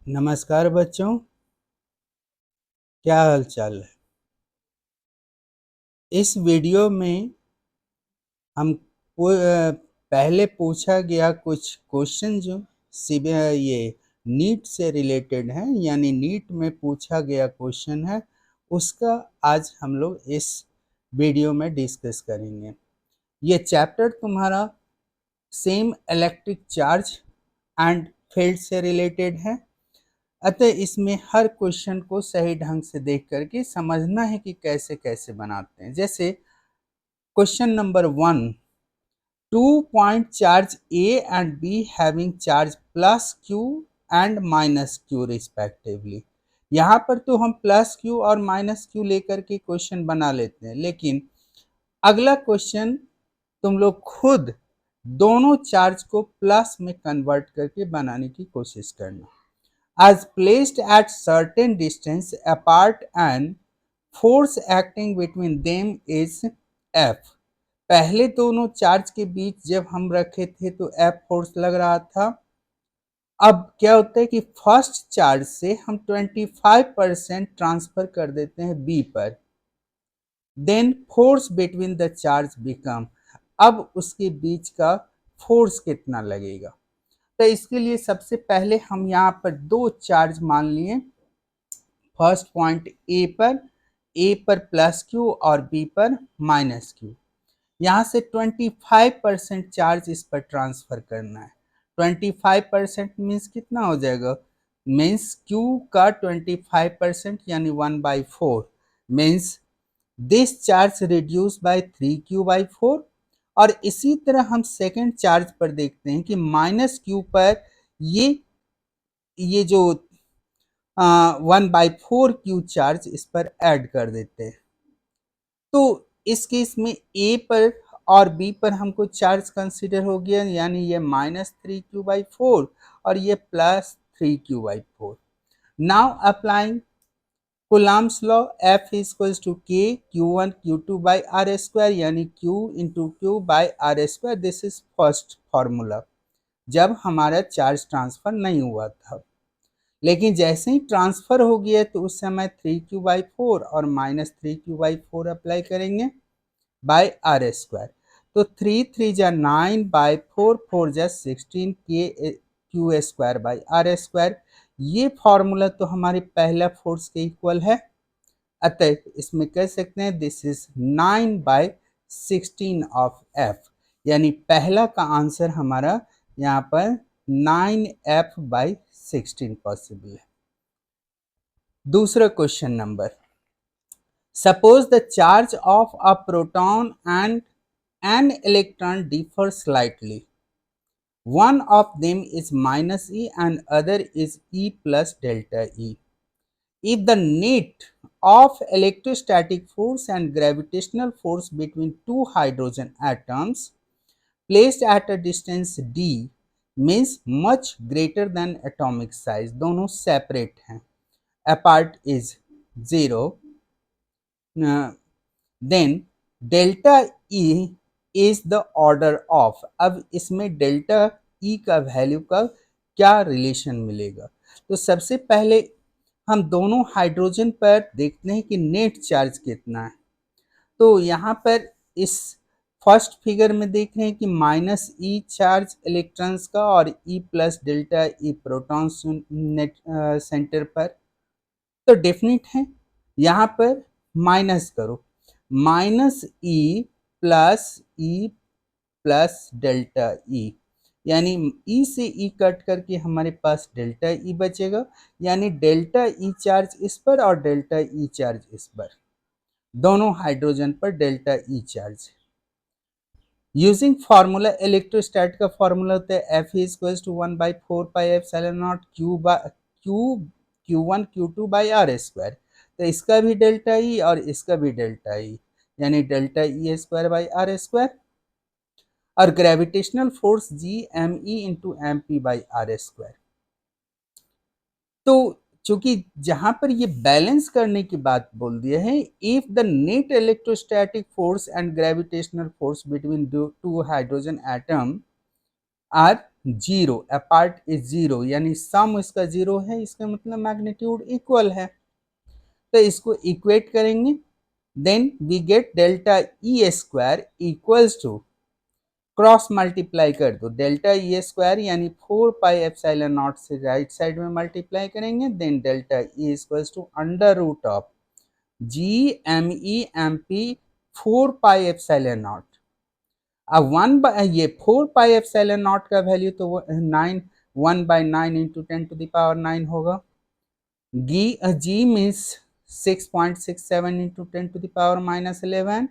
नमस्कार बच्चों, क्या हाल चाल है। इस वीडियो में हम पहले पूछा गया कुछ क्वेश्चन जो ये नीट से रिलेटेड है, यानी नीट में पूछा गया क्वेश्चन है, उसका आज हम लोग इस वीडियो में डिस्कस करेंगे। ये चैप्टर तुम्हारा same electric charge and field से रिलेटेड है। अतः इसमें हर क्वेश्चन को सही ढंग से देख करके समझना है कि कैसे कैसे बनाते हैं। जैसे question number 1, 2 point charge A and B having charge plus Q and minus Q respectively। यहाँ पर तो हम प्लस Q और माइनस Q लेकर के क्वेश्चन बना लेते हैं, लेकिन अगला क्वेश्चन तुम लोग खुद दोनों चार्ज को प्लस में कन्वर्ट करके बनाने की कोशिश करना। As placed at certain distance apart and force acting between them is F। पहले दोनों चार्ज के बीच जब हम रखे थे तो F फोर्स लग रहा था। अब क्या होता है कि फर्स्ट चार्ज से हम 25% ट्रांसफर कर देते हैं B पर, then force between the charge become, अब उसके बीच का फोर्स कितना लगेगा। तो इसके लिए सबसे पहले हम यहाँ पर दो चार्ज मान लिए। फर्स्ट पॉइंट ए पर प्लस क्यू और बी पर माइनस क्यू। यहाँ से 25% चार्ज इस पर ट्रांसफर करना है। 25% मीन्स कितना हो जाएगा, मीन्स क्यू का 25% यानी 1/4 means this charge reduce by 3Q/4। और इसी तरह हम सेकेंड चार्ज पर देखते हैं कि माइनस क्यू पर ये जो 1/4 Q चार्ज इस पर ऐड कर देते हैं। तो इस केस में ए पर और बी पर हमको चार्ज कंसीडर हो गया, यानी ये -3Q/4 और ये +3Q/4। Now applying Coulomb's law, F is equals to K Q1 Q2 by R square, यानी Q into Q by R square। This is first formula जब हमारा चार्ज ट्रांसफर नहीं हुआ था, लेकिन जैसे ही ट्रांसफर हो गया तो उस समय 3Q/4 और -3Q/4 अप्लाई करेंगे बाय आर स्क्वायर। तो 3 3 जा 9/4, 4 जा 16 Q square by R square. ये फॉर्मूला तो हमारे पहला फोर्स के इक्वल है, अतः इसमें कह सकते हैं दिस इज 9/16 ऑफ एफ, यानी पहला का आंसर हमारा यहाँ पर 9F/16 पॉसिबल है। दूसरा question number, suppose the charge of a proton and an electron differ slightly. One of them is minus E and other is E plus delta E. If the net of electrostatic force and gravitational force between two hydrogen atoms placed at a distance d means much greater than atomic size, दोनों separate हैं, apart is 0, then delta E is the order of. अब इसमें delta E का value का क्या relation मिलेगा। तो सबसे पहले हम दोनों हाइड्रोजन पर देखते हैं कि नेट चार्ज कितना है। तो यहाँ पर इस फर्स्ट फिगर में देख रहे हैं कि -E चार्ज इलेक्ट्रॉन्स का और E plus delta E protons net centre पर। तो डेफिनेट है, यहाँ पर माइनस करो, -E plus E plus delta E, यानी ई से ई कट करके हमारे पास डेल्टा ई बचेगा, यानी डेल्टा ई चार्ज इस पर और डेल्टा ई चार्ज इस पर, दोनों हाइड्रोजन पर delta E charge. Using formula, electrostat का फार्मूला होता है F is equal to 1/4πε0 Q1 Q2 by R square. तो इसका भी डेल्टा ई और इसका भी डेल्टा ई, यानी delta E square by R square. और gravitational force G into M P by R square. तो चूंकि जहां पर ये बैलेंस करने की बात बोल दिया है, if the net electrostatic force and gravitational force between two hydrogen atom are zero, a part is zero, यानी सम इसका जीरो है, इसका मतलब मैग्नीट्यूड इक्वल है। तो इसको इक्वेट करेंगे, then we get delta E square equals to, cross multiply कर दो, डेल्टा ई स्क्वायर यानी 4 पाई एप्सिलॉन नॉट से राइट साइड में मल्टीप्लाई करेंगे, then delta E equals to under root of G M E M P 4 pi epsilon naught. अब 1 by ये 4 pi epsilon naught का value तो वो 9, 1/9 इंटू 10⁻9 होगा। G means 6.67 into 10⁻11,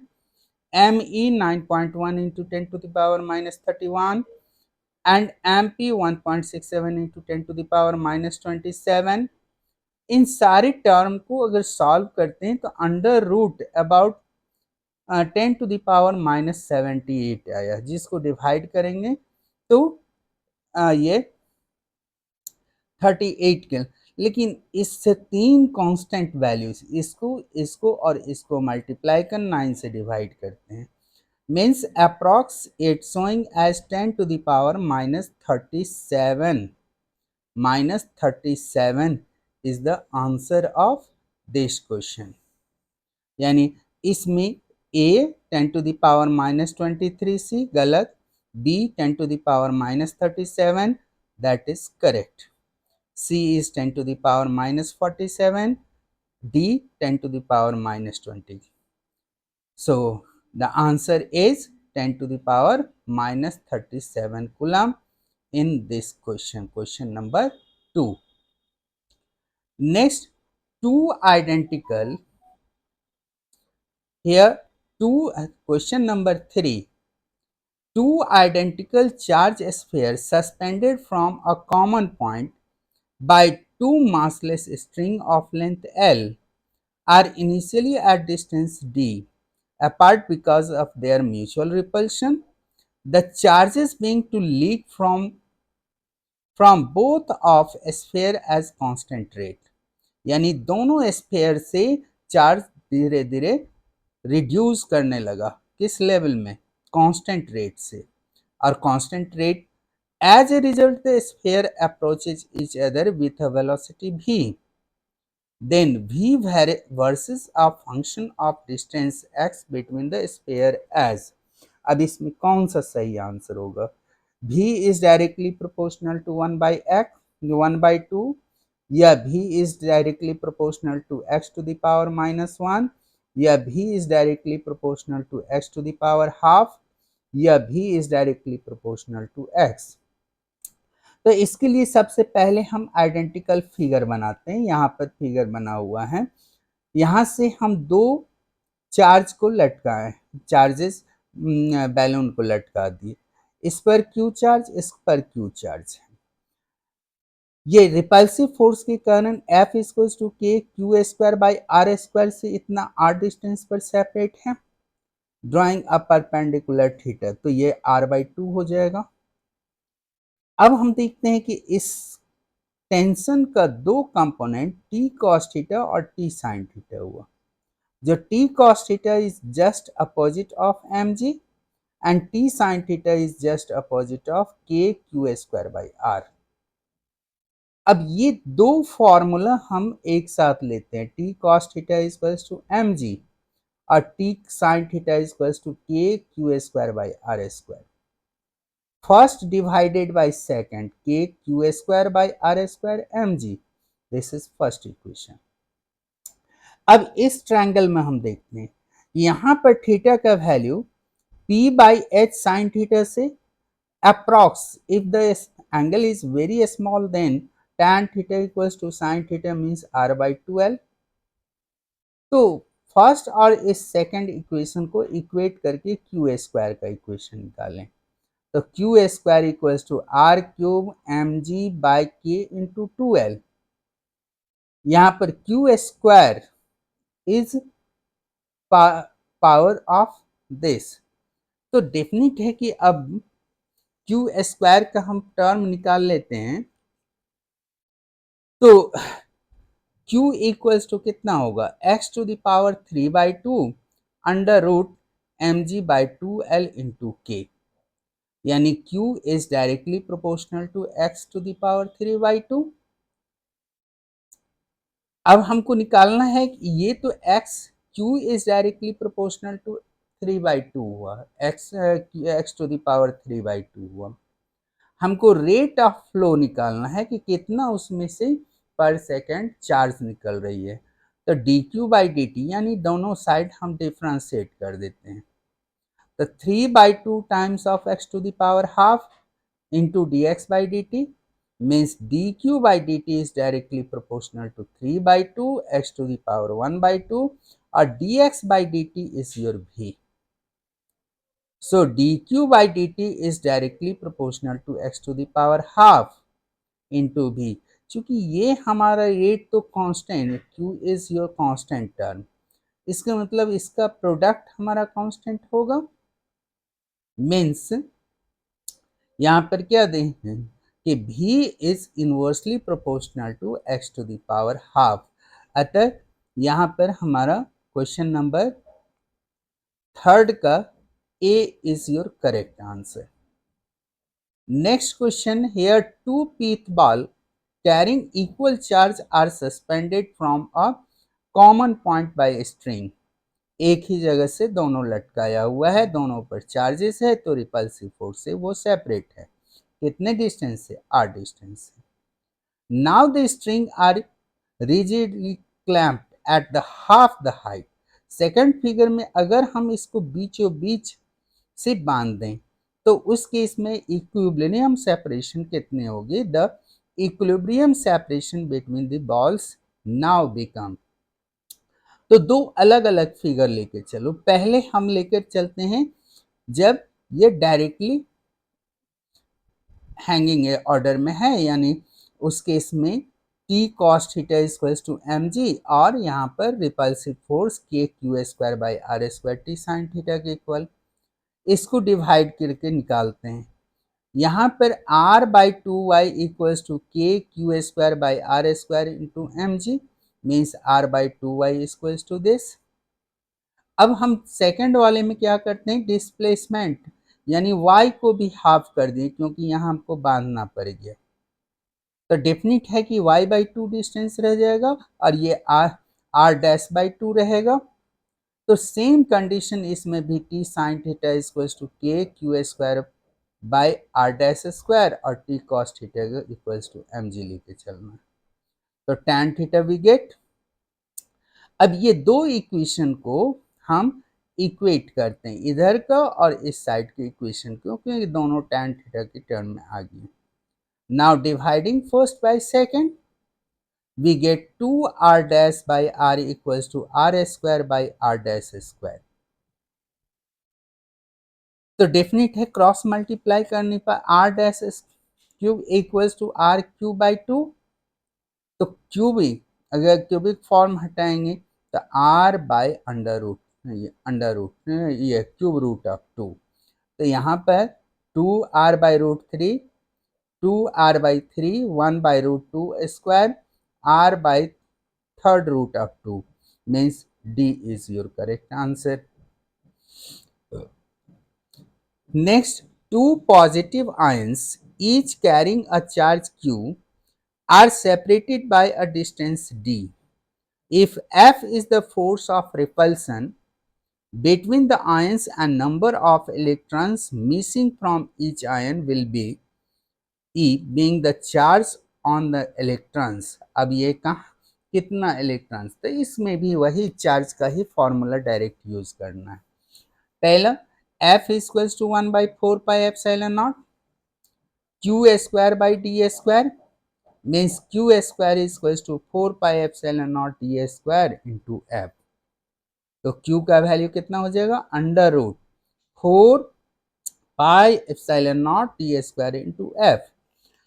ME 9.1 into 10 to the power minus 31, and MP 1.67 into 10 to the power minus 27। इन सारे term को अगर solve करते हैं तो अंडर रूट अबाउट 10⁻78 आया, जिसको डिवाइड करेंगे तो ये 38 के, लेकिन इससे तीन कांस्टेंट वैल्यूज, इसको इसको और इसको मल्टीप्लाई कर 9 से डिवाइड करते हैं, means approx it showing as 10 to the power minus 37, minus 37 is the answer of this question। यानी इसमें a 10 to the power minus 23c गलत, b 10 to the power minus 37 that is correct, c is 10 to the power minus 47, d 10 to the power minus 20। So the answer is 10 to the power minus 37 coulomb in this question, question number 2। Next, two identical, here two, question number 3, two identical charge spheres suspended from a common point by two massless string of length L are initially at distance d apart because of their mutual repulsion, the charges being to leak from both of sphere as constant rate। यानी दोनों sphere से charge धीरे धीरे reduce करने लगा, किस level में, constant rate से, और constant rate as a result the sphere approaches each other with a velocity v, then v versus a function of distance x between the sphere as। अब इसमें कौन सा सही आंसर होगा, v is directly proportional to 1/x 1/2, या v is directly proportional to x to the power minus 1, या v is directly proportional to x to the power half, या v is directly proportional to x। तो इसके लिए सबसे पहले हम identical figure बनाते हैं, यहाँ पर फिगर बना हुआ है, यहाँ से हम दो चार्ज को लटकाएं, चार्जेस बैलून को लटका दिए, इस पर क्यू चार्ज, इस पर क्यू चार्ज है। ये रिपल्सिव फोर्स के कारण F equals to K Q square by R square से इतना आर डिस्टेंस पर सेपरेट है, ड्राइंग अ परपेंडिकुलर थीटा, तो ये r/2 हो जाएगा। अब हम देखते हैं कि इस टेंशन का दो कंपोनेंट टी कॉस थीटा और टी साइन थीटा हुआ, जो T cos theta is just opposite of M G and T sine theta is just opposite of K Q square by R. अब ये दो फॉर्मूला हम एक साथ लेते हैं, T cos theta equals to M G और T sine theta equals to K Q square by R square. First divided by second, K Q square by R square M G, this is first equation. अब इस triangle में हम देखते हैं, यहाँ पर theta का value p by H sine theta से approx, if the angle is very small then tan theta equals to sine theta means r/2l। तो फर्स्ट और इस सेकंड इक्वेशन को इक्वेट करके क्यू स्क्वायर का इक्वेशन निकालें, तो Q square equals to R cube M G by K into 2l। यहाँ पर Q square is power of this, तो डेफिनेट है कि अब क्यू स्क्वायर का हम टर्म निकाल लेते हैं, तो q इक्वल्स टू कितना होगा, x to the power 3/2 under root mg by 2l into K. यानी Q is directly proportional to x to the power 3/2। अब हमको निकालना है कि ये तो Q is directly proportional to 3/2 हुआ, x टू द पावर 3/2 हुआ। हमको रेट ऑफ फ्लो निकालना है कि कितना उसमें से पर सेकंड चार्ज निकल रही है। तो dq/dt यानी दोनों साइड हम डिफ्रेंशिएट कर देते हैं। तो 3/2 times of x to the power half into dx/dt means dq/dt is directly proportional to 3/2 x to the power 1/2 or dx/dt is your v. So dq/dt is directly proportional to x to the power half into v. चूंकि ये हमारा rate तो constant, q is your constant term, इसका मतलब इसका product हमारा constant होगा। Means यहाँ पर क्या दें कि v is inversely proportional to x to the power half. अतः यहाँ पर हमारा क्वेश्चन नंबर 3 का A is your correct answer. Next question, here two pith ball carrying equal charge are suspended from a common point by string. एक ही जगह से दोनों लटकाया हुआ है, दोनों पर चार्जेस है, तो रिपल्सिव फोर्स से वो सेपरेट है। कितने डिस्टेंस से? r डिस्टेंस से। Now the string are rigidly clamped at the half the height. Second figure में अगर हम इसको बीचों बीच से बांध दें तो उस केस में इक्विलिब्रियम सेपरेशन कितने होगी? The equilibrium separation between the balls now become. तो दो अलग अलग फिगर लेके चलो। पहले हम लेकर चलते हैं जब ये डायरेक्टली हैंगिंग ऑर्डर में है, यानी उस केस में T cos theta equals to mg और यहाँ पर repulsive force k q² T sine theta के इक्वल। इसको डिवाइड करके निकालते हैं। यहाँ पर r/2y equals to k q² into mg means r/2y equals to this. अब हम सेकंड वाले में क्या करते हैं? डिस्प्लेसमेंट यानी y को भी हाफ कर दिए क्योंकि यहाँ हमको बांधना पड़ गया। तो डेफिनिट है कि y/2 डिस्टेंस रह जाएगा और ये r'/2 रहेगा। तो सेम कंडीशन इसमें भी t sine theta equals to k q² by r' और t cos theta equals to mg लेके चलना। तो tan थीटा वी गेट। अब ये दो इक्वेशन को हम इक्वेट करते हैं, इधर का और इस साइड के इक्वेशन को, क्योंकि दोनों tan थीटा की टर्म में आ गई। Now dividing first by second we get 2r' by r equals to r² by r'²। तो डेफिनेट है क्रॉस मल्टीप्लाई करने पर r' इक्वल्स टू r³/2। तो क्यूबिक, अगर क्यूबिक फॉर्म हटाएंगे तो r/√, ये क्यूब रूट ऑफ 2। तो यहाँ पर 2r/√3, 2r/3, 1/√2² r/√2 means D is your correct answer. Next, two positive ions each carrying a charge Q are separated by a distance D. If F is the force of repulsion between the ions and number of electrons missing from each ion will be E, being the charge on the electrons। अब ये कहाँ कितना electrons, तो इसमें भी वही charge का ही formula direct use करना है। पहला F equals to 1/4πε0 q² means q² equals to 4πε0 d² into F। तो Q का वैल्यू कितना हो जाएगा? √4πε0 d² इंटू F।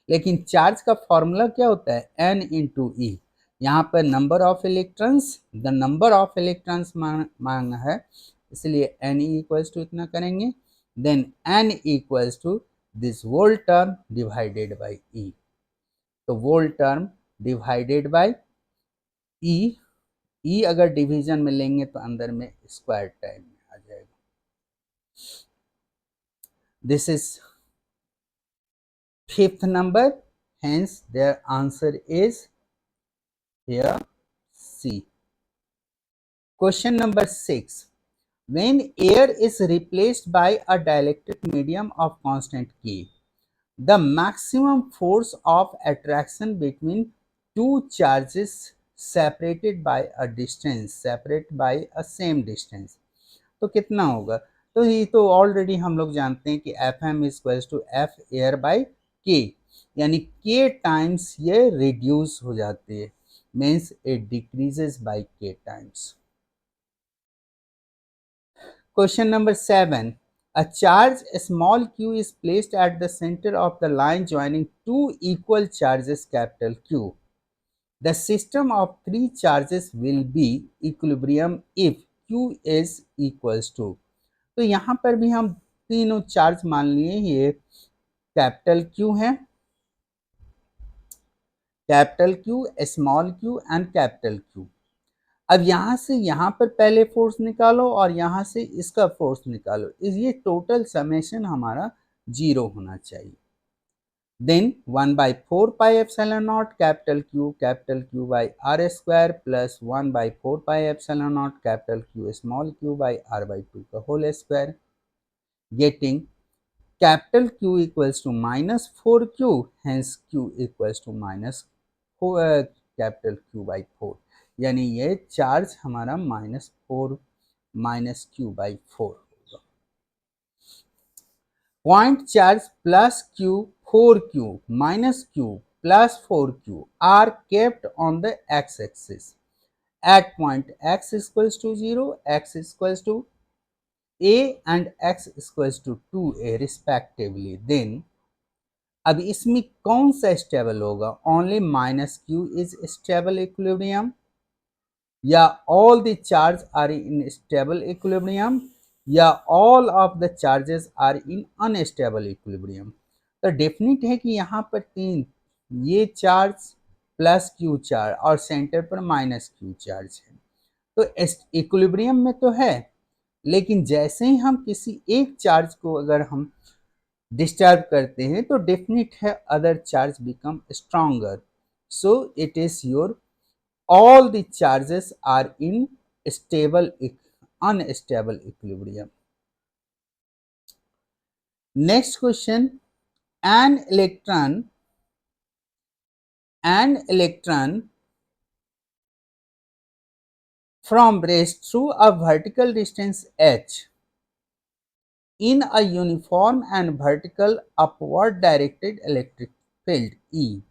लेकिन चार्ज का फॉर्मूला क्या होता है? N into E. यहाँ पर number of electrons, the number of electrons मांगा है, इसलिए N इक्वल्स टू इतना करेंगे, then N equals to this volt term divided by E. तो वोल्ट टर्म डिवाइडेड बाई ई, ई अगर डिवीजन में लेंगे तो अंदर में स्क्वायर टाइम में आ जाएगा। This is Fifth number, hence their answer is here C. Question number 6. When air is replaced by a dielectric medium of constant K, the maximum force of attraction between two charges separated by a distance, separate by a same distance, तो कितना होगा? तो ये तो already हम लोग जानते हैं कि F M equals to F air by K, यानी के टाइम्स ये रिड्यूस हो जाती है, means it decreases by K times. Question number 7. A charge small q is placed at the center of the line joining two equal charges capital Q. The system of three charges will be equilibrium if q is equals to. तो यहाँ पर भी हम तीनों charge मान लिए, ये capital Q है, capital Q, small Q and capital Q. अब यहाँ से यहाँ पर पहले फोर्स निकालो और यहाँ से इसका फोर्स निकालो, ये टोटल समेशन हमारा 0 होना चाहिए. Then 1/4 pi epsilon naught capital Q by R square plus 1/4 pi epsilon naught capital Q by R by 2 का whole square, getting capital Q equals to -4Q, hence Q equals to capital Q by 4, यानी ये charge हमारा -4 -Q/4 होगा. Point charge plus Q, 4Q minus Q plus 4Q are kept on the x-axis at point x equals to 0, x equals to a and x equals to 2a respectively. Then अब इसमें कौन सा stable होगा? Only -Q is stable equilibrium, या all the charge are in stable equilibrium, या all of the charges are in unstable equilibrium. तो definite है कि यहाँ पर तीन, ये चार्ज प्लस Q चार्ज और सेंटर पर -Q चार्ज है, तो इक्विलिब्रियम में तो है, लेकिन जैसे ही हम किसी एक चार्ज को अगर हम डिस्टर्ब करते हैं तो डेफिनेट है other charge become stronger. So it is your all the charges are in stable unstable equilibrium. Next question, an electron from rest through a vertical distance h in a uniform and vertical upward directed electric field E.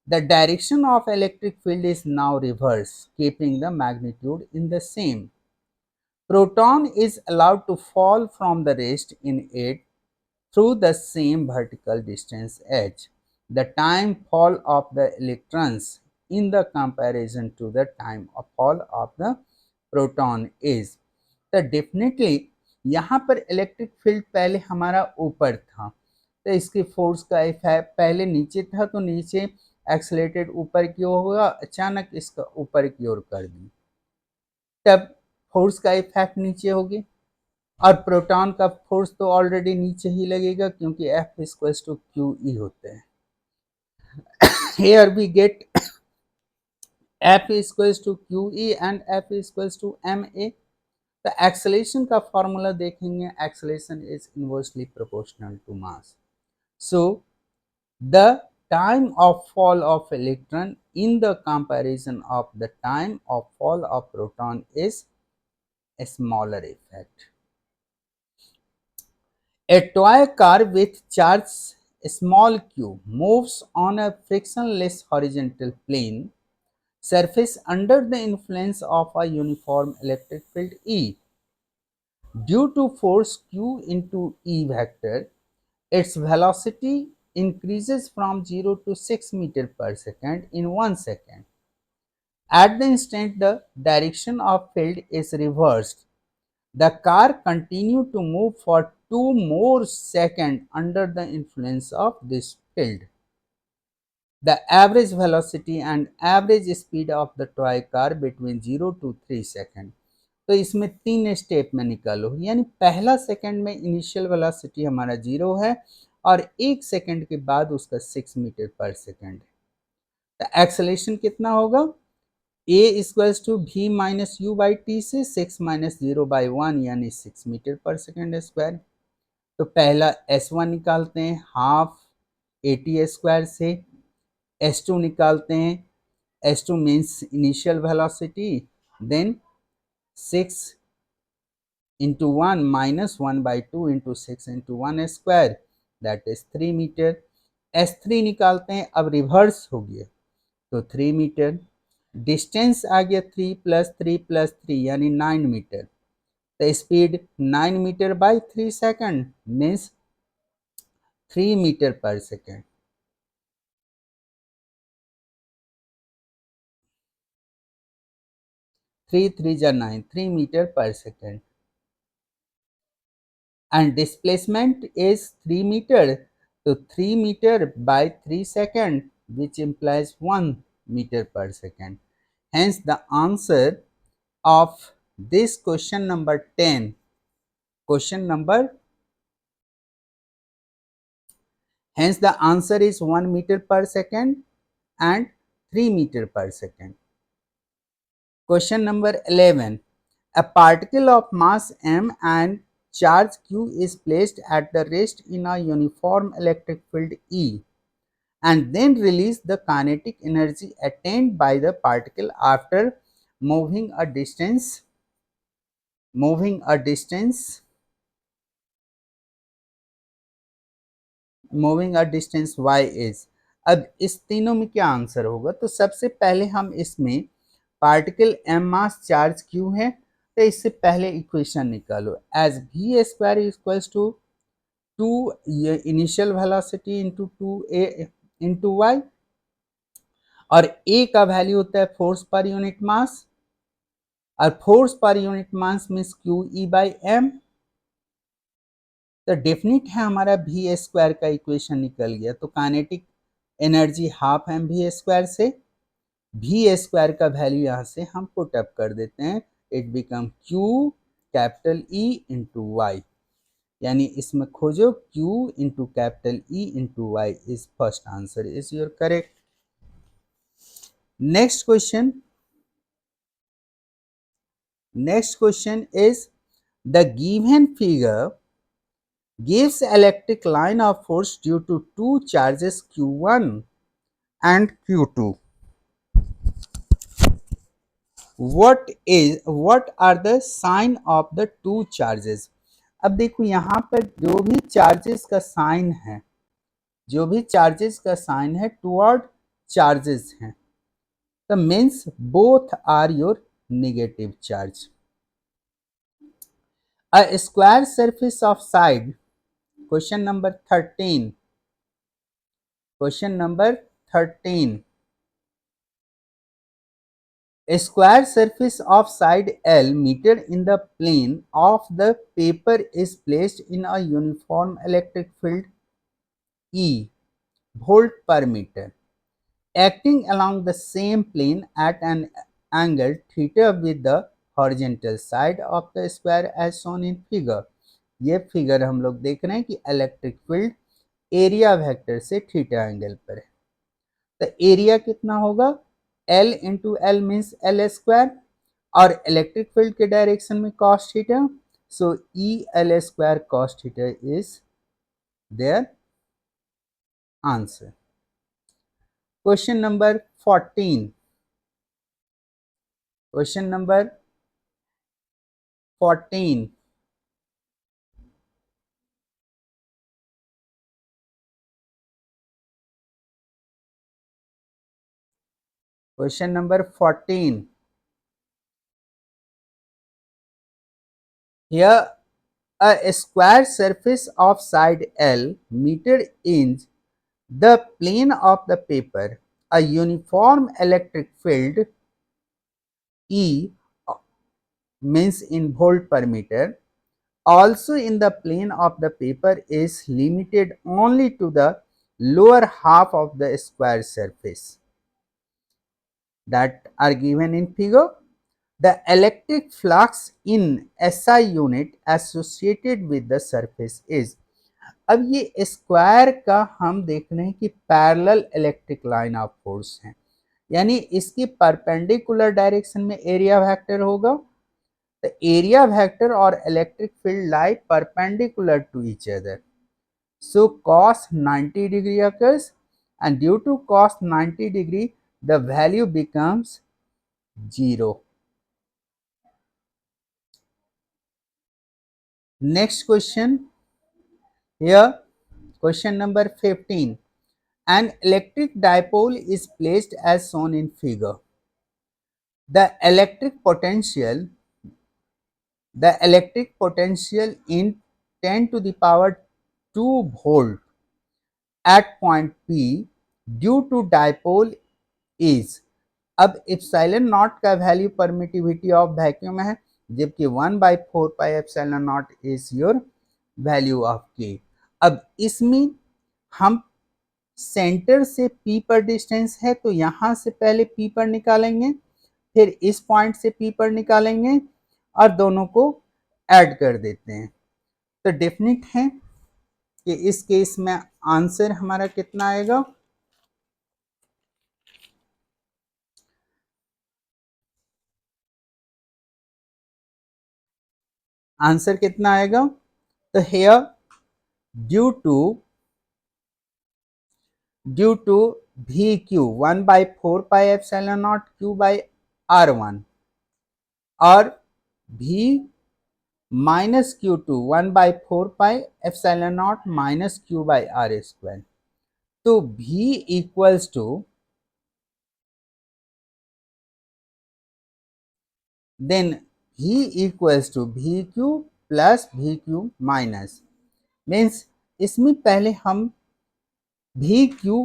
The direction of electric field is now reversed, keeping the magnitude in the same. Proton is allowed to fall from the rest in it through the same vertical distance h. The time fall of the electrons in the comparison to the time of fall of the proton is. तो definitely यहाँ पर electric field पहले हमारा ऊपर था, तो इसकी force का इफेक्ट पहले नीचे था, तो नीचे एक्सलेटेड ऊपर की ओर होगा, अचानक इसका ऊपर की ओर कर दी, तब फोर्स का इफेक्ट नीचे होगी, और प्रोटॉन का फोर्स तो ऑलरेडी नीचे ही लगेगा क्योंकि F इक्वल्स टू QE होते हैं. Here we get F equals to QE and F equals to MA. तो एक्सेलेरेशन का फॉर्मूला देखेंगे, acceleration is inversely proportional to mass. So the time of fall of electron in the comparison of the time of fall of proton is a smaller effect. A toy car with charge small q moves on a frictionless horizontal plane surface under the influence of a uniform electric field E. Due to force q into E vector, its velocity increases from 0 to 6 meter per second in 1 second. At the instant the direction of field is reversed, the car continued to move for 2 more seconds under the influence of this field. The average velocity and average speed of the toy car between 0 to 3 seconds. तो इसमें 3 step में निकालो, यानी पहला second में initial velocity हमारा 0 है और 1 सेकंड के बाद उसका 6 मीटर पर सेकंड है। तो एक्सेलरेशन कितना होगा, a equals to v minus U by T से 6 माइनस 0/1 यानी 6 मीटर पर सेकंड स्क्वायर। तो पहला s1 निकालते हैं, हाफ at स्क्वायर से। s2 निकालते हैं, s2 means initial velocity, then 6 into 1 minus 1 by 2 into 6 into 1 square, that is 3 metre. s3 निकालते हैं, अब रिवर्स हो गया तो 3 मीटर। डिस्टेंस आ गया 3 प्लस 3 प्लस 3 यानी 9 मीटर। तो speed 9 metre by 3 second means 3 metre पर सेकंड। 3 3 जा 9, 3 मीटर पर second. And displacement is 3 metre, तो 3 metre by 3 second which implies 1 meter per second. Hence the answer of this question number 10, question number, hence the answer is 1 meter per second and 3 meter per second. Question number 11, a particle of mass m and charge q is placed at the rest in a uniform electric field E and then release the kinetic energy attained by the particle after moving a distance y is। अब इस तीनों में क्या answer होगा, तो सबसे पहले हम इसमें particle m mass charge q है, तो इससे पहले इक्वेशन निकालो, as v square equals to 2 initial velocity into 2a into Y, और a का वैल्यू होता है फोर्स पर यूनिट मास, और फोर्स पर unit mass means Q E by M. तो डेफिनेट है हमारा वी स्क्वायर का इक्वेशन निकल गया, तो kinetic energy half M V square से वी स्क्वायर का वैल्यू यहाँ से हम पुट अप कर देते हैं, it become Q capital E into Y, यानी इसमें खोजो Q into capital E into Y is first answer is your correct. Next question is the given figure gives electric line of force due to two charges Q1 and Q2. What are the sign of the two charges? अब देखो यहाँ पर जो भी charges का sign है, toward charges हैं, तो means both are your negative charge. A square surface of side, question number 13, a square surface of side L metered in the plane of the paper is placed in a uniform electric field E volt per meter acting along the same plane at an angle theta with the horizontal side of the square as shown in figure। ये figure हम लोग देख रहे हैं कि electric field area vector से theta angle पर है, तो एरिया कितना होगा, L into L means L square, और इलेक्ट्रिक फील्ड के डायरेक्शन में cos theta, so E L square cos theta is their answer. Question number 14, question number 14, question number 14, here a square surface of side L metered in the plane of the paper, a uniform electric field E means in volt per meter also in the plane of the paper is limited only to the lower half of the square surface that are given in figure. The electric flux in SI unit associated with the surface is, अब ये square का हम देख रहे हैं कि parallel electric line of force है, यानी इसकी परपेंडिकुलर डायरेक्शन में एरिया वेक्टर होगा। The area vector or electric field lie perpendicular to each other. So cos 90 degree occurs, and due to cos 90 degree, the value becomes 0. Next question here, question number 15. An electric dipole is placed as shown in figure. The electric potential in 10 to the power 2 volt at point P due to dipole is, अब epsilon not का value permittivity of vacuum है, जबकि 1/4 pi epsilon naught is your value of के। अब इसमें हम centre से P पर डिस्टेंस है, तो यहां से पहले P पर निकालेंगे, फिर इस पॉइंट से P पर निकालेंगे और दोनों को ऐड कर देते हैं। तो डेफिनेट है कि इस केस में आंसर हमारा कितना आएगा, आंसर कितना आएगा। तो here due to V Q 1/4 pi epsilon naught Q by R1 और V minus Q2 1/4 pi epsilon naught minus Q by R square. तो V equals to, then V equals to V Q plus V Q minus, means इसमें पहले हम we Q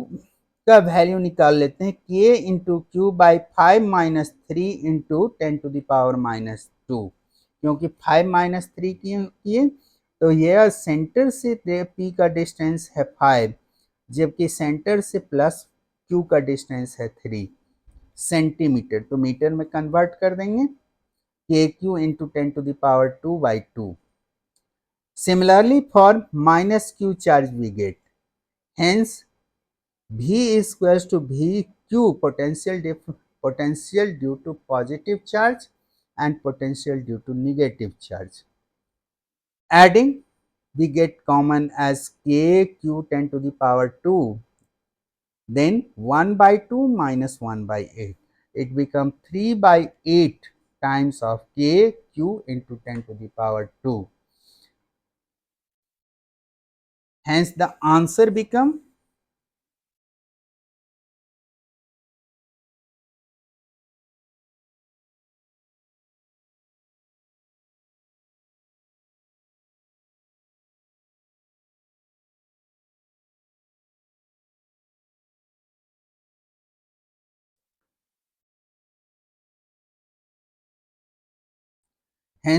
का value निकाल लेते हैं, k into Q by 5-3 into 10⁻⁻², क्योंकि 5-3 किए तो यह सेंटर से p का डिस्टेंस है 5, जबकि सेंटर से प्लस q का डिस्टेंस है 3 सेंटीमीटर, तो मीटर में कन्वर्ट कर देंगे, kq into 10⁻²/2। Similarly, for minus q charge we get. Hence, V is equals to Vq potential due to positive charge and potential due to negative charge. Adding, we get common as kq 10⁻². Then 1/2 minus 1/8. It becomes 3/8 times of kq into 10⁻². Hence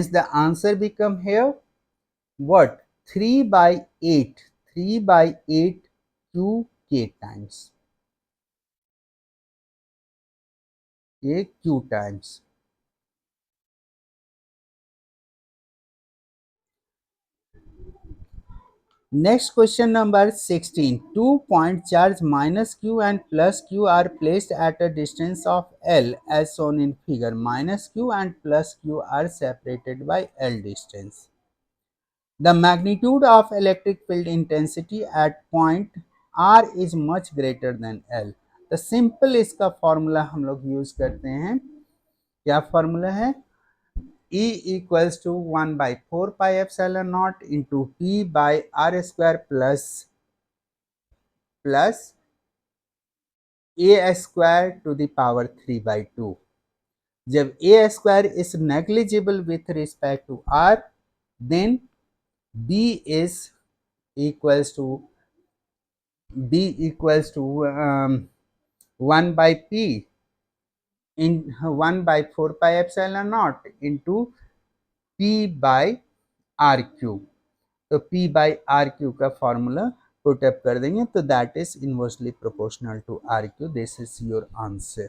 the answer become, here what? 3/8 qk times q times. Next question number 16. 2-point charge minus q and plus q are placed at a distance of L as shown in figure. Minus q and plus q are separated by L distance. The magnitude of electric field intensity at point R is much greater than L. तो simple इसका formula हम लोग use करते हैं, क्या formula है, E equals to 1/4 pi epsilon naught into P by R square plus A square to the power 3/2। जब A square is negligible with respect to R, then B equals to 1/P in 1/4 pi epsilon naught into P by R cube. तो P by R cube का formula put up कर देंगे, तो that is inversely proportional to R cube. This is your answer.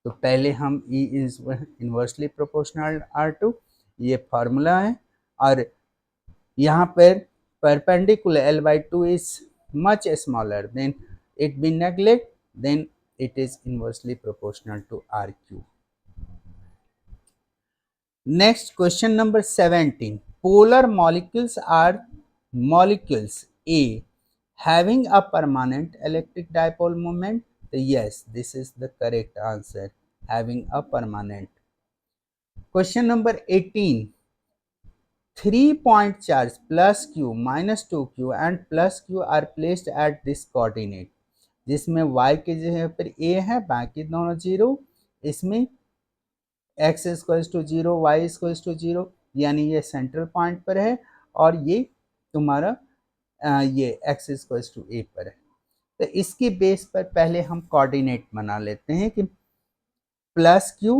तो पहले हम E is inversely proportional R2, ये formula है, और यहाँ पर perpendicular L by 2 is much smaller, then it be neglect, then it is inversely proportional to RQ. Next, question number 17. Polar molecules are molecules A having a permanent electric dipole moment. Yes, this is the correct answer, having a permanent. Question number 18. 3-point charge plus q minus 2q and plus q are placed at this coordinate, जिसमें y के जगह पर a है, बाकी दोनों zero, इसमें x equals to zero, y equals to zero, यानी ये सेंट्रल पॉइंट पर है और ये तुम्हारा ये x इक्वल्स टू a पर है। तो इसकी बेस पर पहले हम कोऑर्डिनेट बना लेते हैं कि प्लस क्यू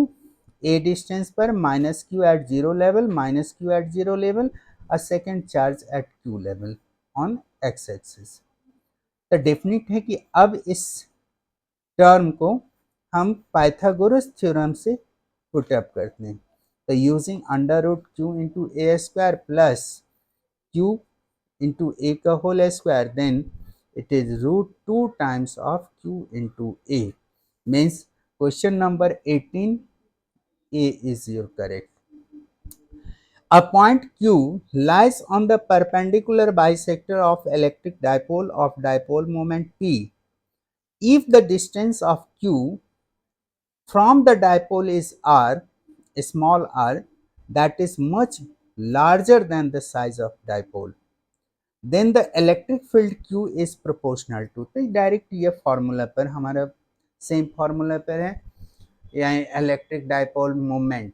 a डिस्टेंस पर, minus Q at zero level, minus Q at zero level, और second charge at q level on x axis. तो डेफिनेट है कि अब इस टर्म को हम पाइथागोरस थ्योरम से पुट अप करते हैं। तो using under root Q into A square plus Q into A का whole square, then it is root 2 times of q into a, means question number 18 a is your correct. A point q lies on the perpendicular bisector of electric dipole of dipole moment p if the distance of q from the dipole is r, small r, that is much larger than the size of dipole, then the electric field Q is proportional to. तो direct ये formula पर हमारा same formula पर है, यहाँ electric dipole moment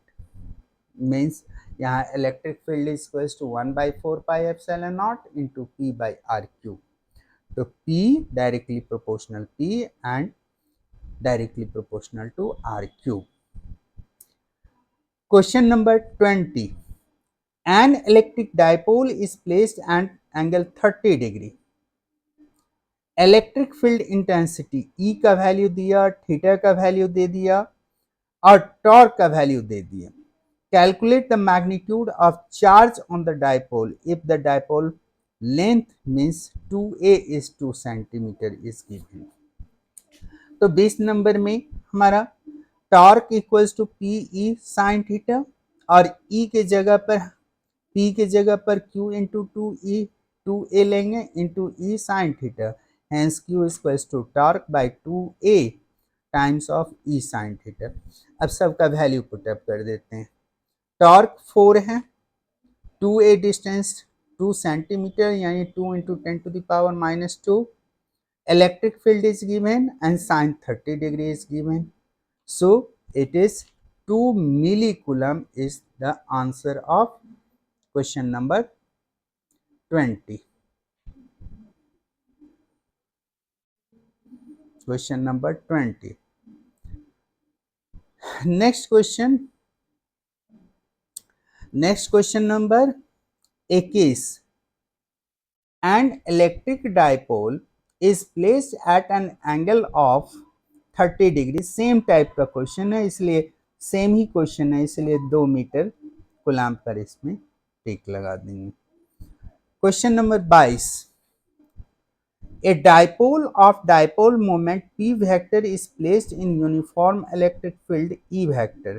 means यहाँ electric field is equals to 1/4 pi epsilon naught into P by R cube. तो P directly proportional P and directly proportional to R cube. Question number 20. An electric dipole is placed at angle 30 degree. Electric field intensity E का value दिया, theta का value दे दिया और torque का value दे दिया। Calculate the magnitude of charge on the dipole if the dipole length means 2a is 2 centimetre is given. तो 20 नंबर में हमारा torque equals to P E sine theta और E के जगह पर P के जगह पर Q इंटू 2A लेंगे into E sine theta, hence Q equals to torque by 2A times of E sine theta. अब सबका वैल्यू पुटअप कर देते हैं। टॉर्क 4 है, 2A डिस्टेंस 2 सेंटीमीटर यानी 2 into 10 to the power minus 2, electric field is given and sine 30 degree is given, so it is 2 milli coulomb is the answer of question number 20. Question number 20. Next question number 21. An electric dipole is placed at an angle of 30 degree. Same type का question है, इसलिए same ही question है, इसलिए 2 metre coulomb per इसमें टिक लगा देंगे। Question number 22. A dipole of dipole moment P vector is placed in uniform electric field E vector.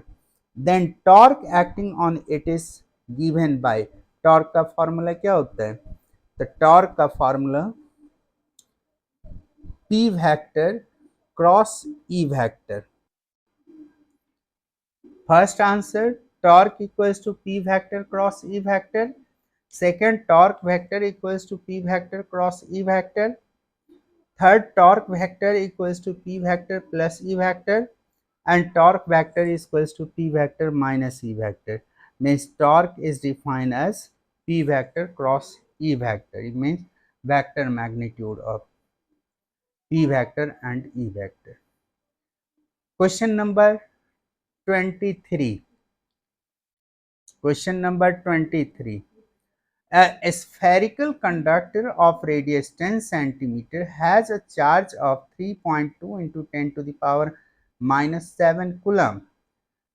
Then torque acting on it is given by. Torque का formula क्या होता है? तो टॉर्क का formula P vector cross E vector. First answer, torque equals to P vector cross E vector. Second, torque vector equals to P vector cross E vector. Third, torque vector equals to P vector plus E vector. And torque vector is equals to P vector minus E vector. Means torque is defined as P vector cross E vector. It means vector magnitude of P vector and E vector. Question number 23. Question number 23. A spherical conductor of radius 10 centimeter has a charge of 3.2 into 10 to the power minus 7 coulomb.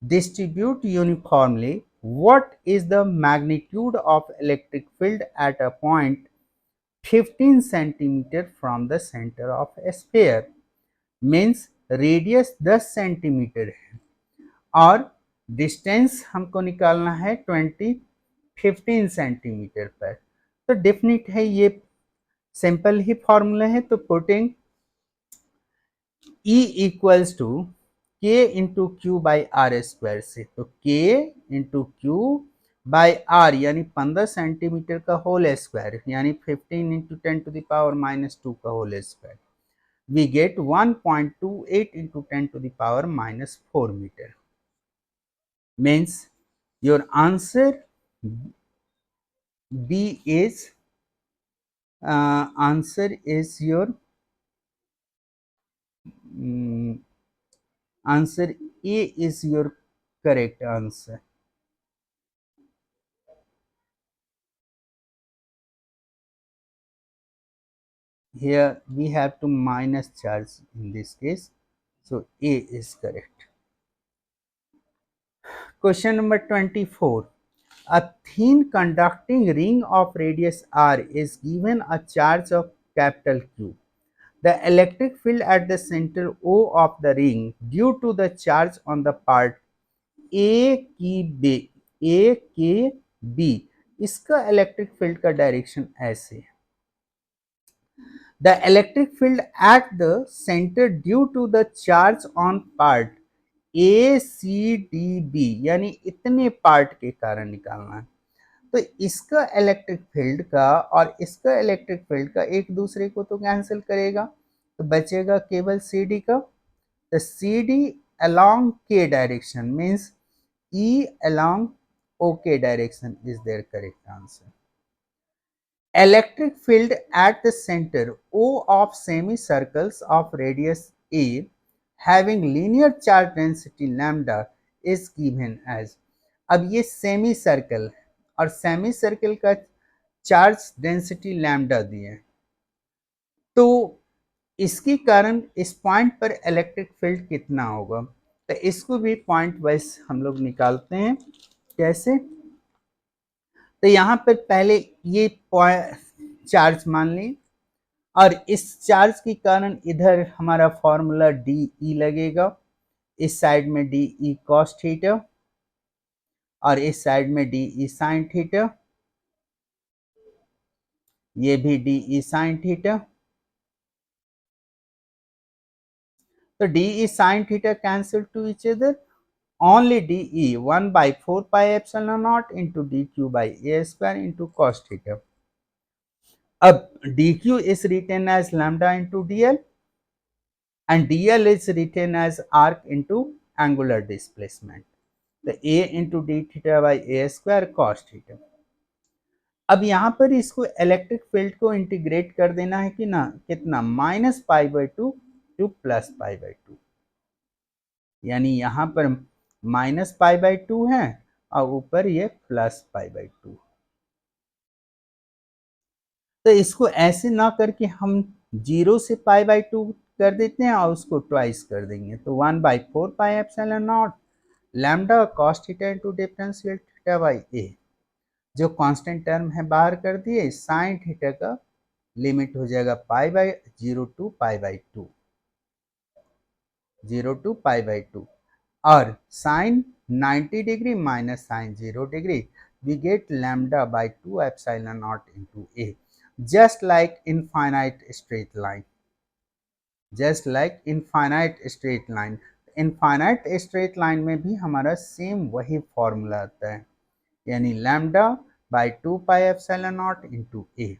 Distribute uniformly. What is the magnitude of electric field at a point 15 centimeter from the center of a sphere, means radius 10 centimetre है और distance हमको निकालना है 15 centimetre पर। तो definite है, ये simple ही formula है। तो putting E equals to K into Q by R square से, तो के इंटू क्यू बाई आर यानी 15 सेंटीमीटर का होल स्क्वायर यानी 15 इंटू 10⁻⁻² का whole square, we get 1.28 into 10 to the power minus 4 meter. Means your answer B is your answer A is your correct answer. Here we have to minus charge in this case, so A is correct. Question number 24. A thin conducting ring of radius r is given a charge of capital Q. The electric field at the center O of the ring due to the charge on the part A के B, इसका electric field का direction ऐसे है। The electric field at the center due to the charge on part A C D B यानी इतने part के कारण निकालना है। तो इसका इलेक्ट्रिक फील्ड का और इसका इलेक्ट्रिक फील्ड का एक दूसरे को तो कैंसिल करेगा, तो बचेगा केवल सी डी का। तो C D along k direction means E along OK direction is their correct answer. Electric field at the center O of semicircles of radius A having linear charge density lambda is given as, अब ये semi circle और semi circle का charge density lambda दिए, तो इसके कारण इस point पर इलेक्ट्रिक फील्ड कितना होगा, तो इसको भी पॉइंट वाइज हम लोग निकालते हैं। कैसे, तो यहाँ पर पहले ये चार्ज मान ली और इस चार्ज के कारण इधर हमारा फॉर्मूला डी ई लगेगा, इस साइड में डी ई कॉस थीटा और इस साइड में डी ई साइन थीटा, ये भी डी ई साइन थीटा। तो D E sine theta cancel two each other, only dE 1/4 pi epsilon naught into dq by a square into cos theta. अब dq is written as lambda into dl and dl is written as arc into angular displacement. तो a into d theta by a square cos theta. अब यहाँ पर इसको electric field को integrate कर देना है कि ना, कितना, -π/2 टू +π/2, यानी यहाँ पर -π/2 है और ऊपर ये +π/2। तो इसको ऐसे ना करके हम 0 से π/2 कर देते हैं और उसको ट्वाइस कर देंगे, तो 1/4 pi epsilon naught lambda cos theta into differential theta by A, जो कांस्टेंट टर्म है बाहर कर दिए, साइन थीटा का लिमिट हो जाएगा π/0 टू π/2, 0 टू π/2 और sine 90 degree minus sine 0 degree, we get lambda by 2 epsilon naught into a, just like infinite straight line, just like infinite straight line. infinite straight line में भी हमारा same वही formula आता है, यानी lambda by 2 pi epsilon naught into a.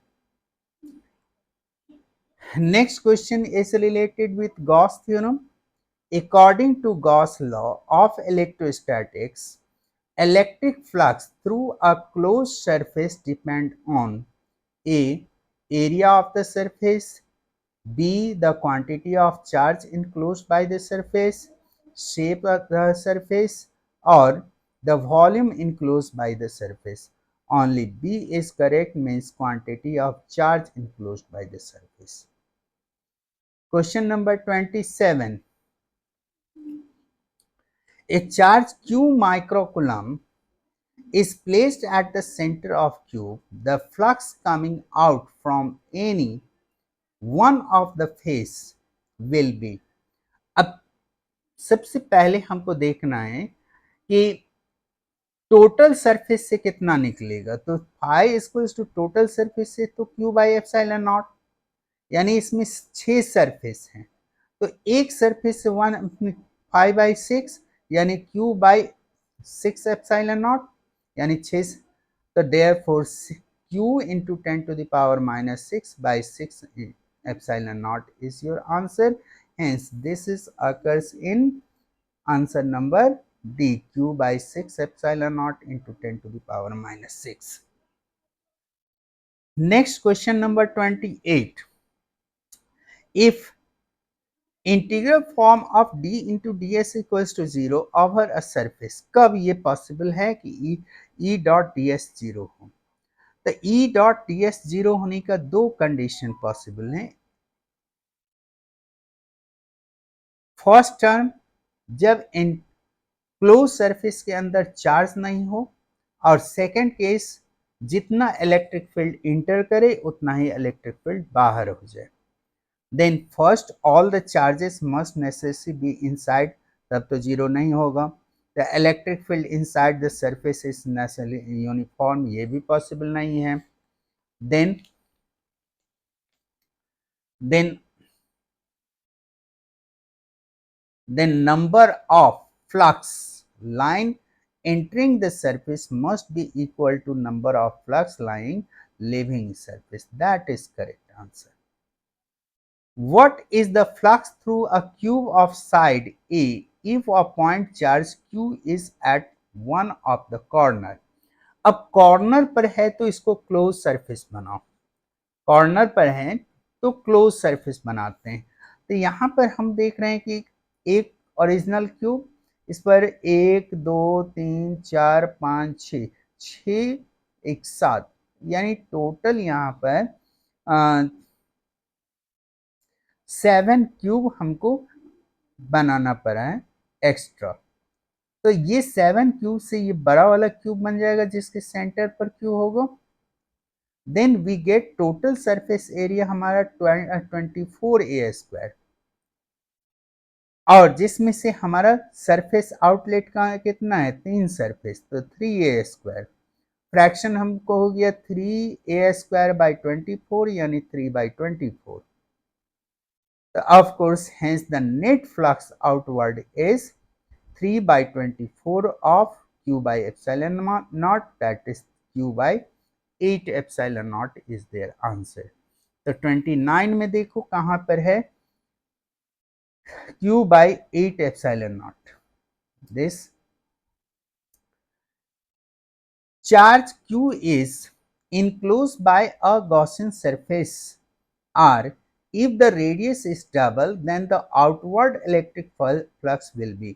Next question is related with Gauss theorem. According to Gauss law of electrostatics, electric flux through a closed surface depend on A. Area of the surface, B. The quantity of charge enclosed by the surface, shape of the surface, or the volume enclosed by the surface. Only B is correct, means quantity of charge enclosed by the surface. Question number 27. A charge q microcoulomb is placed at the center of cube, the flux coming out from any one of the face will be. अब सबसे पहले हमको देखना है कि total surface से कितना निकलेगा, तो phi equals to total surface से तो क्यू बाई एप्सिलॉन नॉट, यानी इसमें 6 सरफेस हैं, तो एक सरफेस से 1/5/6 यानी क्यू बाई 6 एप्सिलॉन नॉट यानी 6, तो therefore Q into 10⁻⁻6 by 6 epsilon naught is your answer. Hence this is occurs in answer number D, q by 6 epsilon naught into 10⁻⁻6. Next question number 28. If integral form of d into D S equals to 0 over a surface, कब ये possible है कि E dot D S zero हो, तो E dot D S zero होने का दो condition possible हैं। फर्स्ट टर्म, जब क्लोज सरफेस के अंदर चार्ज नहीं हो, और सेकंड केस, जितना इलेक्ट्रिक फील्ड इंटर करे उतना ही इलेक्ट्रिक फील्ड बाहर हो जाए। Then first all the charges must necessary be inside, तब तो जीरो नहीं होगा। The electric field inside the surface is necessarily uniform, ये भी पॉसिबल नहीं है। Then then then number of flux line entering the surface must be equal to number of flux line leaving surface. That is correct answer. What is the flux through a cube of side A if a point charge Q is at one of the corner? अब corner पर है तो इसको close surface बनाओ, corner पर है तो close surface बनाते हैं। तो यहाँ पर हम देख रहे हैं कि एक ओरिजिनल क्यूब, इस पर 1 2 3 4 5 6 6 एक 7, यानी टोटल यहाँ पर 7 क्यूब हमको बनाना पड़ा है एक्स्ट्रा। तो ये 7 क्यूब से ये बड़ा वाला क्यूब बन जाएगा जिसके सेंटर पर क्यू होगा। Then we get total surface area हमारा 24 a², और जिसमें से हमारा सरफेस आउटलेट का कितना है 3 सरफेस, तो 3a²। फ्रैक्शन हमको हो गया 3a² by 24 यानी 3/24। तो of course hence the net flux outward is 3/24 of q by epsilon naught, that is q by 8 epsilon naught is their answer. तो 29 में देखो कहां पर है q by 8 epsilon naught. This charge q is enclosed by a Gaussian surface R. If the radius is double, then the outward electric flux will be.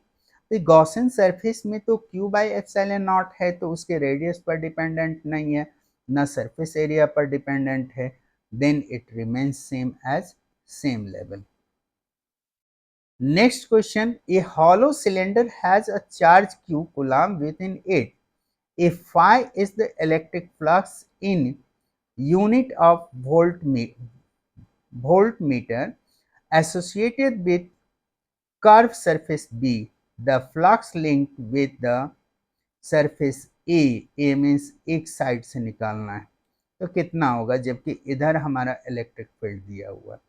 तो Gaussian surface में तो q by epsilon not है, तो उसके radius पर dependent नहीं है, ना सरफेस एरिया पर डिपेंडेंट है, then it remains same as same level. Next question, a hollow cylinder has a charge q coulomb within it, if phi is the electric flux in unit of voltmeter associated with curved surface B, the flux linked with the surface A means एक side से निकालना है, तो कितना होगा, जबकि इधर हमारा इलेक्ट्रिक फील्ड दिया हुआ है।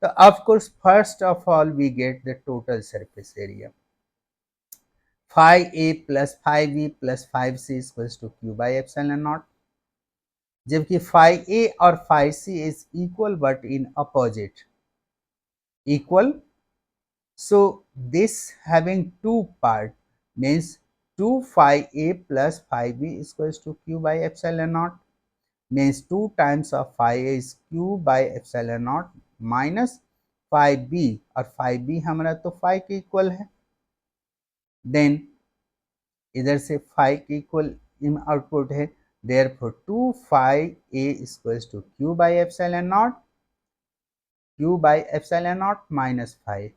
तो of course first of all we get the total surface area, phi A plus phi B plus phi C equals to q by epsilon naught, जबकि phi A और phi C is equal but in opposite equal. So this having two part means 2 phi A plus phi B is equals to q by epsilon naught, means 2 times of phi A is q by epsilon naught minus phi B, और phi B हमारा तो phi के equal है, then इधर से phi के equal output है, therefore 2 phi A is equals to q by epsilon naught minus phi,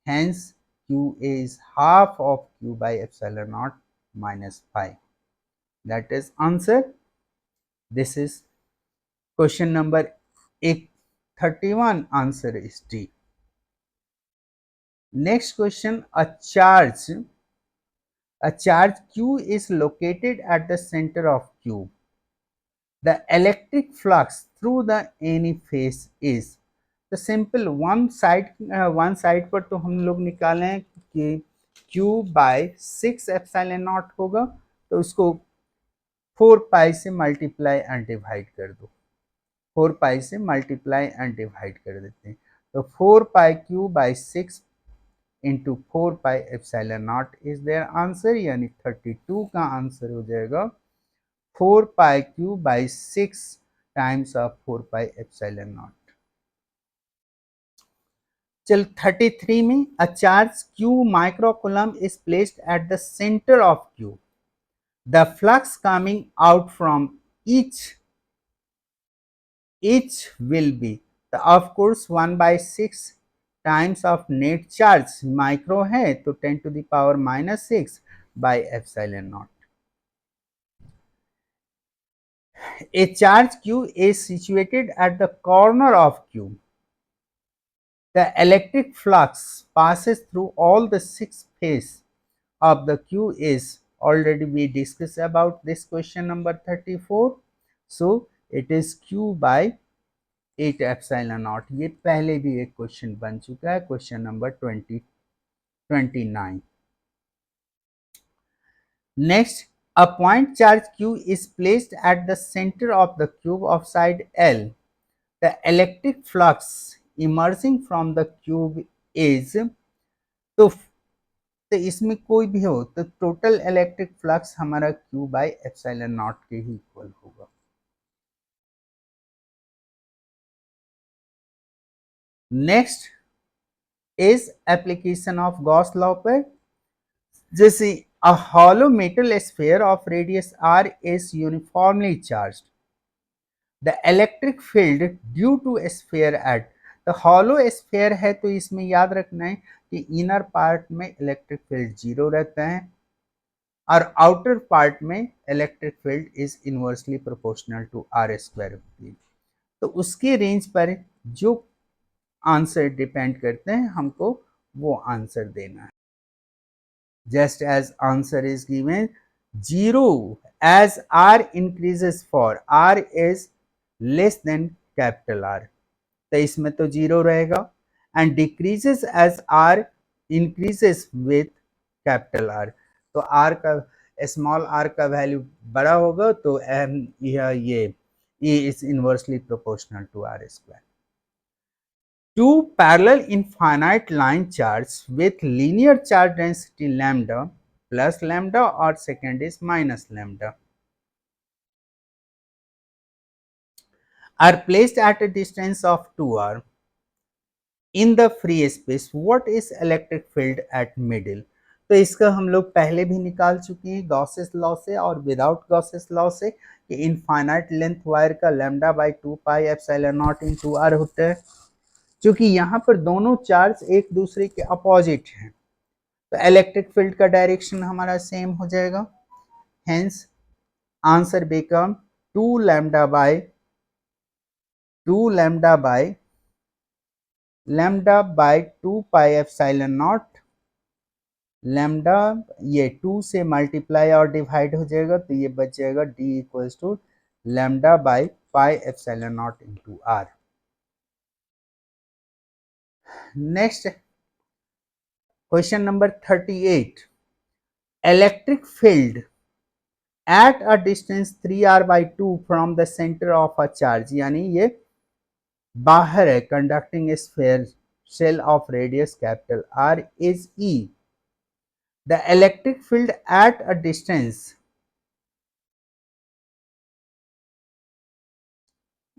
hence qa is half of q by epsilon naught minus phi. That is answer. This is question number 31. Answer is D. Next question, a charge Q is located at the center of Q. The electric flux through the any phase is the simple one side पर तो हम लोग निकाले हैं कि Q by 6 epsilon not होगा, तो उसको 4 पाई से मल्टीप्लाई एंड डिवाइड कर दो, 4 पाई से मल्टीप्लाई एंड डिवाइड कर देते हैं, तो 4 pi Q by 6 into 4 pi epsilon naught is their answer, यानी 32 का आंसर हो जाएगा 4 pi Q by 6 times of 4 pi epsilon naught. चल 33 में, a charge Q microcoulomb is placed at the centre of Q, the flux coming out from each will be the of course 1 by 6 times of net charge, micro है तो 10 to the power -6 by epsilon naught. A charge Q is situated at the corner of Q. The electric flux passes through all the 6 phases of the Q is, already we discussed about this question number 34. So it is Q by 8 epsilon not. ये पहले भी एक question बन चुका है, question number 29। Next, a point charge Q is placed at the center of the cube of side L. The electric flux emerging from the cube is, तो इसमें कोई भी हो तो टोटल इलेक्ट्रिक फ्लक्स हमारा Q by एप्सिलॉन नॉट के ही equal होगा। Next is application of Gauss law पर, जैसे a hollow metal sphere of radius r is uniformly charged. The electric field due to sphere at, तो hollow sphere है तो इसमें याद रखना है कि इनर पार्ट में इलेक्ट्रिक फील्ड 0 रहता है और आउटर पार्ट में electric field is inversely proportional to R square, तो उसके रेंज पर जो आंसर डिपेंड करते हैं हमको वो आंसर देना है। Just as answer is given 0 as r increases for r is less than capital R, तो इसमें तो 0 रहेगा, and decreases as r increases with capital R, तो r का स्मॉल r का वैल्यू बड़ा होगा तो ये E is inversely proportional to r square. Two parallel infinite line charges with linear charge density lambda plus lambda or second is minus lambda are placed at a distance of 2r in the free space. What is electric field at middle? तो इसका हम लोग पहले भी निकाल चुके हैं Gauss's law से और विदाउट गॉसेस लॉ से कि इनफाइनाइट लेंथ वायर का lambda by 2 pi epsilon naught into r होता है। क्योंकि यहाँ पर दोनों चार्ज एक दूसरे के अपोजिट हैं तो इलेक्ट्रिक फील्ड का डायरेक्शन हमारा सेम हो जाएगा, hence answer become 2 lambda by lambda by 2 pi epsilon naught, lambda ये 2 से मल्टीप्लाई और डिवाइड हो जाएगा तो ये बच जाएगा d equals to lambda by pi epsilon naught into r। Next question number 38, electric field at a distance 3r by 2 from the center of a charge, यानी ये बाहर है conducting sphere shell of radius capital R is E. The electric field at a distance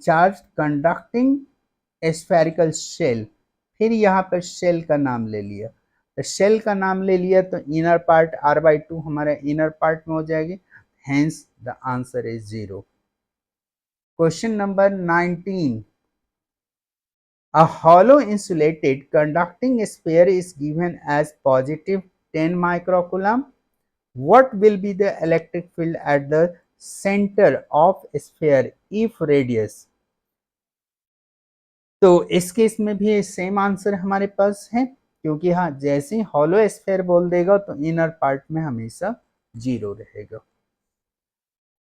charge conducting spherical shell, फिर यहाँ पर shell का नाम ले लिया, तो शेल का नाम ले लिया तो इनर पार्ट r by 2 हमारे इनर पार्ट में हो जाएगी, hence the answer is 0. Question number 19, a hollow insulated conducting sphere is given as positive 10 microcoulomb what will be the electric field at the center of sphere if radius। तो इस case में भी same answer हमारे पास है, क्योंकि हाँ जैसे ही hollow sphere बोल देगा तो इनर पार्ट में हमेशा 0 रहेगा।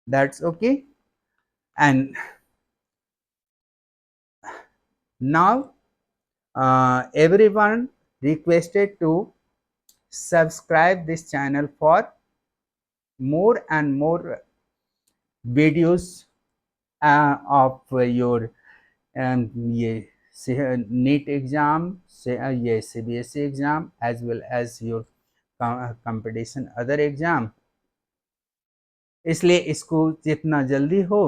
That's okay. And now everyone requested to subscribe this channel for more and more videos of your ये NEET एग्जाम से ये CBSE exam as well as your competition other exam. इसलिए इसको जितना जल्दी हो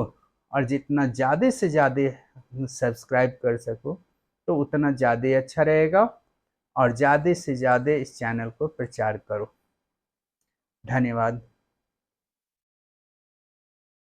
और जितना ज़्यादा से ज़्यादा सब्सक्राइब कर सको तो उतना ज़्यादा अच्छा रहेगा, और ज़्यादा से ज़्यादा इस चैनल को प्रचार करो। धन्यवाद।